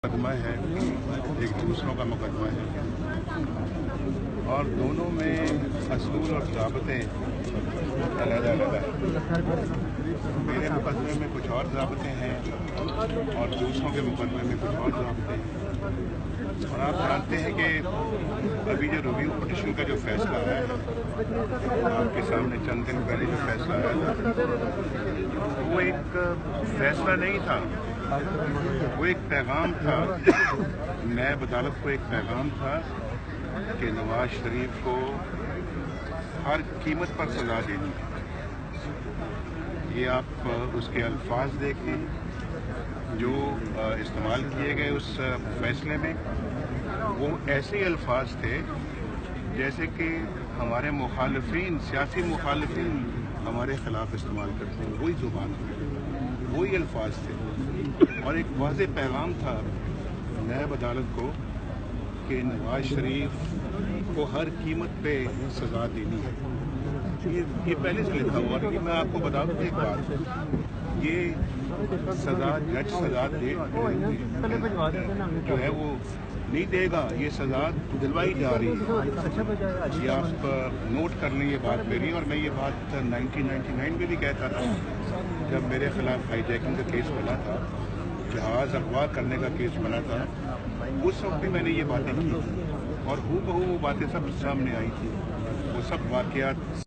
مقدمہ ہے، ایک دوسروں کا مقدمہ ہے، اور دونوں میں اصول اور ضابطے علیحدہ علیحدہ ہیں۔ میرے مقدمے میں کچھ اور ضابطے ہیں اور دوسروں کے مقدمے میں کچھ اور ضابطے ہیں، اور آپ جانتے ہیں کہ ابھی جو ریویو پٹیشن کا جو فیصلہ آیا ہے، آپ کے سامنے چند دن پہلے جو فیصلہ آیا تھا، وہ ایک فیصلہ نہیں تھا، وہ ایک پیغام تھا۔ نیب عدالت کو ایک پیغام تھا کہ نواز شریف کو ہر قیمت پر سزا دینی ہے۔ یہ آپ اس کے الفاظ دیکھیں جو استعمال کیے گئے اس فیصلے میں، وہ ایسے الفاظ تھے جیسے کہ ہمارے مخالفین، سیاسی مخالفین ہمارے خلاف استعمال کرتے ہیں، وہی زبان تھی، وہی الفاظ تھے، اور ایک واضح پیغام تھا نیب عدالت کو کہ نواز شریف کو ہر قیمت پہ سزا دینی ہے۔ یہ پہلے سے لکھا ہوا، اور میں آپ کو بتا دوں ایک بات، یہ سزا جج سزا دے جو ہے وہ نہیں دے گا، یہ سزا دلوائی جا رہی ہے۔ یہ آپ نوٹ کر لیں یہ بات میری، اور میں یہ بات 1999 میں بھی کہتا تھا جب میرے خلاف ہائی جیکنگ کا کیس بنا تھا، جہاز اغوا کرنے کا کیس بنا تھا، اس وقت بھی میں نے یہ باتیں کی، اور ہو بہو وہ باتیں سب سامنے آئی تھی، وہ سب واقعات